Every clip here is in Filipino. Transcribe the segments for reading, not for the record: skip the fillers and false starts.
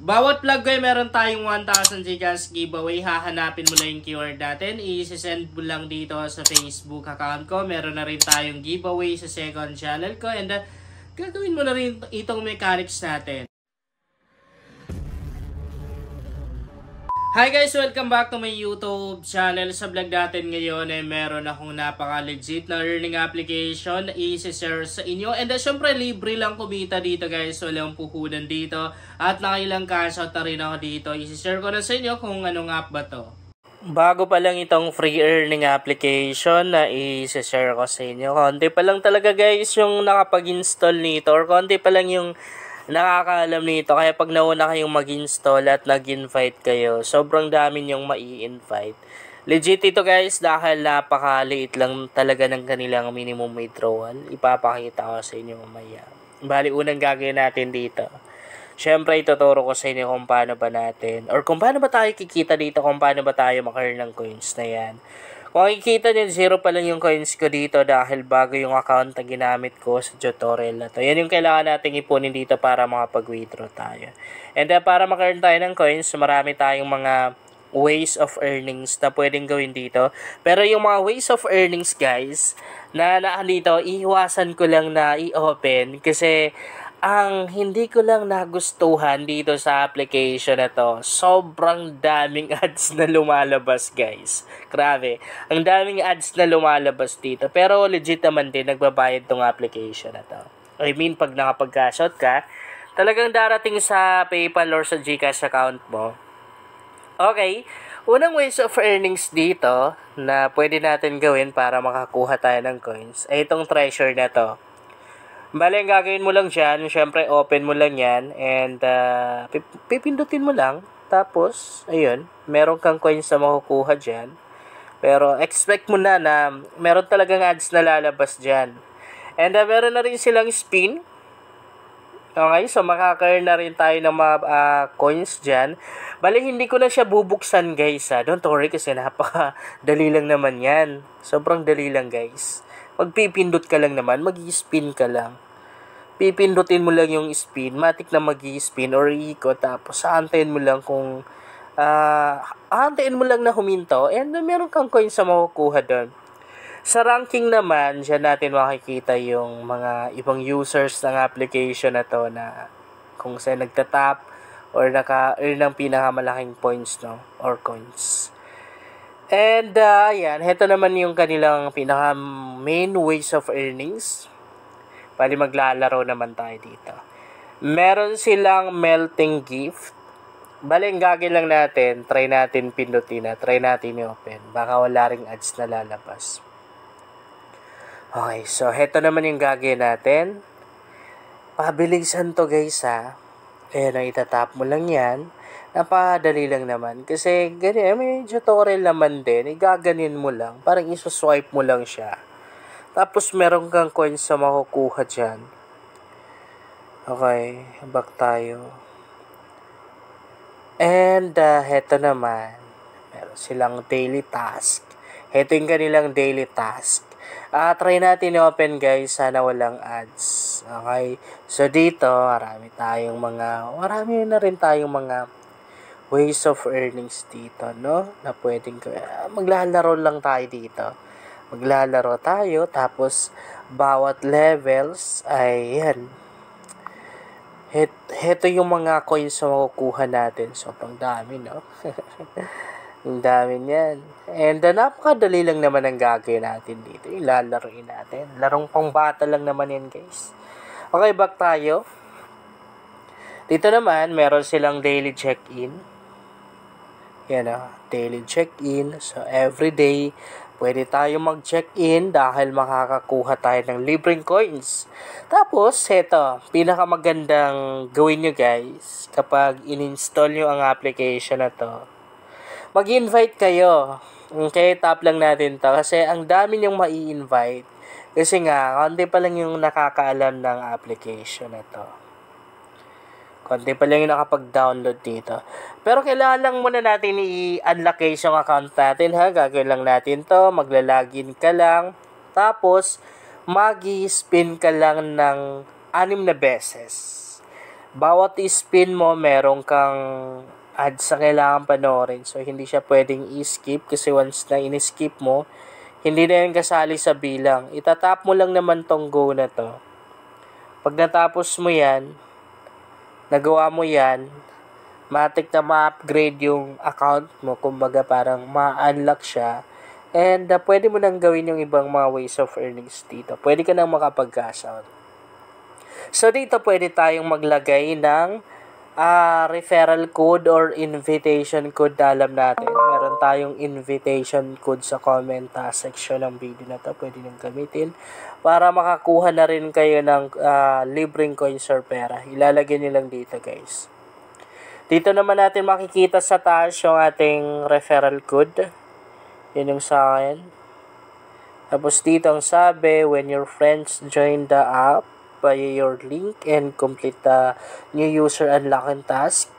Bawat vlog ko ay meron tayong 1,000 Gcash giveaway. Hahanapin mo lang yung keyword natin. I-send mo lang dito sa Facebook account ko. Meron na rin tayong giveaway sa second channel ko. And gagawin mo na rin itong mechanics natin. Hi guys! Welcome back to my YouTube channel. Sa vlog natin ngayon ay meron akong napaka-legit na earning application na i-share sa inyo. And syempre libre lang kumita dito guys. Walang puhunan dito. At nakailang cash out na rin ako dito. I-share ko na sa inyo kung anong app ba to. Bago pa lang itong free earning application na i-share ko sa inyo. Konti pa lang talaga guys yung nakapag-install nito. Or konti pa lang yung nakakaalam nito, kaya pag nauna kayong mag-install at nag-invite kayo, sobrang dami nyong mai-invite. Legit ito guys dahil napakaliit lang talaga ng kanilang minimum withdrawal. Ipapakita ko sa inyo mamaya. Bali, unang gagawin natin dito. Siyempre, ituturo ko sa inyo kung paano ba natin, or kung paano ba tayo kikita dito, kung paano ba tayo maka-earn ng coins na yan. Kung makikita nyo, 0 pa lang yung coins ko dito dahil bago yung account na ginamit ko sa tutorial na to. Yan yung kailangan nating ipunin dito para makapag-withdraw tayo. And para maka-earn tayo ng coins, marami tayong mga ways of earnings na pwedeng gawin dito. Pero yung mga ways of earnings guys, na dito, iiwasan ko lang na i-open kasi ang hindi ko lang nagustuhan dito sa application na to, sobrang daming ads na lumalabas guys. Grabe, ang daming ads na lumalabas dito. Pero legit naman din, nagbabayad tong application na to. I mean, pag nakapag-cash out ka, talagang darating sa PayPal or sa Gcash account mo. Okay, unang ways of earnings dito na pwede natin gawin para makakuha tayo ng coins ay itong treasure na to. Bale, ang gagawin mo lang dyan, syempre open mo lang yan, and pipindutin mo lang, tapos, ayun, meron kang coins na makukuha dyan, pero expect mo na meron talagang ads na lalabas dyan. And meron na rin silang spin, okay, so makaka-earn na rin tayo ng mga coins dyan. Bale, hindi ko na siya bubuksan guys, don't worry kasi napaka-dali lang naman yan, sobrang dali lang guys. Magpipindot ka lang naman, mag-i-spin ka lang. Pipindutin mo lang yung spin, matik na mag-i-spin or ikot, tapos aantayin mo lang kung aantayin mo lang na huminto and meron kang coins sa makukuha doon. Sa ranking naman, dyan natin makikita yung mga ibang users ng application na to na kung saan nagtatap or naka-earn ng pinakamalaking points no, or coins. And ayan, heto naman yung kanilang pinaka main ways of earnings. Pwede maglalaro naman tayo dito. Meron silang melting gift. Bale, ang gagawin lang natin, try natin pindutin na, try natin i-open. Baka wala ring ads na lalabas. Okay, so heto naman yung gagawin natin. Pabilisan to guys ha. Ayan, itatap mo lang yan. Napadali lang naman. Kasi ganyan, may tutorial naman din. Igaganin mo lang. Parang isuswipe mo lang siya. Tapos meron kang coins sa makukuha dyan. Okay, back tayo. And heto naman. Meron silang daily task. Heto yung kanilang daily task. Try natin i-open guys. Sana walang ads. Okay. So dito, marami na rin tayong mga ways of earnings dito, no? Na pwedeng maglalaro lang tayo dito. Maglalaro tayo, tapos bawat levels ay yan. Heto yung mga coins na makukuha natin. Sobrang dami, no? Ang dami niyan. And napakadali lang naman ang gagawin natin dito. Ilalaroin natin. Larong pang bata lang naman yan, guys. Okay, back tayo. Dito naman, meron silang daily check-in. Yan daily check-in. So, everyday, pwede tayo mag-check-in dahil makakakuha tayo ng libreng coins. Tapos, heto, pinakamagandang gawin nyo guys, kapag in-install nyo ang application na to, mag-invite kayo. Okay, tap lang natin to kasi ang dami nyong mai-invite. Kasi nga, konti pa lang yung nakakaalam ng application na to. Konti pa lang yung nakapag-download dito. Pero kailangan lang muna natin i-unlock yung account natin ha. Gagawin lang natin to. Magla-login ka lang. Tapos, mag-spin ka lang ng 6 na beses. bawat spin mo, meron kang ads na kailangan panoorin. So, hindi siya pwedeng i-skip kasi once na in-skip mo, hindi na yan kasali sa bilang. Itatap mo lang naman tong go na to. Pag natapos mo yan, nagawa mo yan, matik na ma-upgrade yung account mo. Kumbaga parang ma-unlock siya. And pwede mo nang gawin yung ibang mga ways of earnings dito. Pwede ka nang makapag-cash out. So, dito pwede tayong maglagay ng referral code or invitation code na alam natin. Meron tayong invitation code sa comment section ng video na to. Pwede nang gamitin para makakuha na rin kayo ng libreng coins or pera. Ilalagay nyo lang dito, guys. Dito naman natin makikita sa taas yung ating referral code. Yun yung sa akin. Tapos dito ang sabi, when your friends join the app, by your link and complete the new user unlocking task,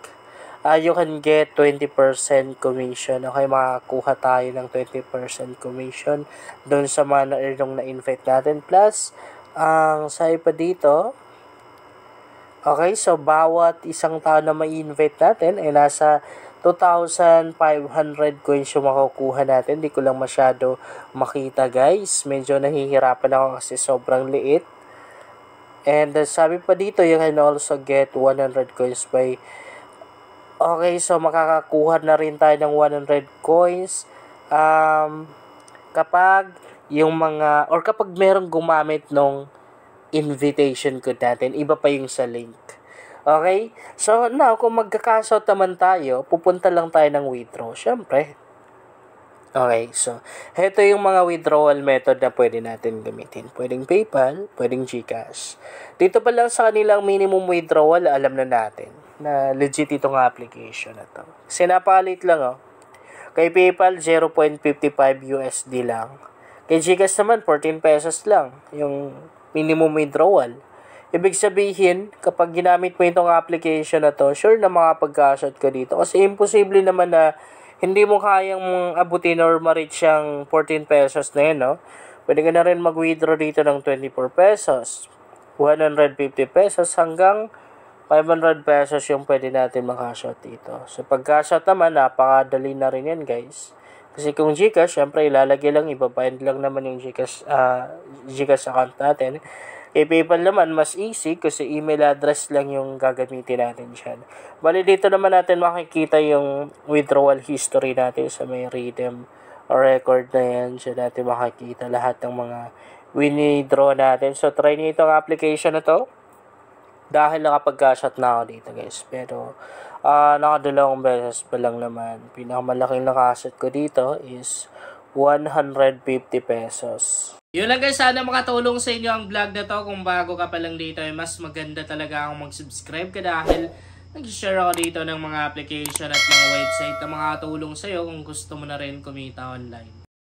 you can get 20% commission. Okay, makakuha tayo ng 20% commission doon sa mga na-invite natin. Plus, ang sabi pa dito, okay, so bawat isang tao na ma-invite natin ay nasa 2,500 coins yung makukuha natin. Hindi ko lang masyado makita, guys. Medyo nahihirapan ako kasi sobrang liit. And sabi pa dito, you can also get 100 coins by... Okay, so makakakuha na rin tayo ng 100 coins kapag yung mga... Or kapag merong gumamit nung invitation code natin, iba pa yung sa link. Okay? So, now, kung magka-cash out naman tayo, pupunta lang tayo ng withdraw. Siyempre. Okay, so, heto yung mga withdrawal method na pwede natin gamitin. Pwedeng PayPal, pwedeng GCash. Dito pa lang sa kanilang minimum withdrawal, alam na natin na legit itong application na to. Kasi napakalit lang, oh. Kay PayPal, 0.55 USD lang. Kay GCash naman, 14 pesos lang yung minimum withdrawal. Ibig sabihin, kapag ginamit mo itong application na to, sure na makapag-cash out ka dito. Kasi imposible naman na hindi mo kayang abutin or ma-reach yung 14 pesos na yun, no? Pwede ka na rin mag-withdraw dito ng 24 pesos, 150 pesos, hanggang 500 pesos yung pwede natin mag-cash out dito. So, pag-cash out naman, napakadali na rin yan, guys. Kasi kung GCash, syempre, ilalagay lang, ibabayad lang naman yung GCash account natin. Kay PayPal naman, mas easy kasi email address lang yung gagamitin natin dyan. Bali, dito naman natin makikita yung withdrawal history natin sa may redeem or record na yan. Diyan natin makikita lahat ng mga withdraw natin. So, try nyo itong application na to. Dahil nakapag-cash out na ako dito, guys. Pero, nakadalawang beses pa lang naman. Pinakamalaking naka-asset ko dito is 150 pesos. Yun lang, guys, sana makatulong sa inyo ang vlog na to. Kung bago ka pa lang dito, ay mas maganda talaga akong mag-subscribe ka dahil nag-share ako dito ng mga application at mga website na makatulong sa'yo kung gusto mo na rin kumita online.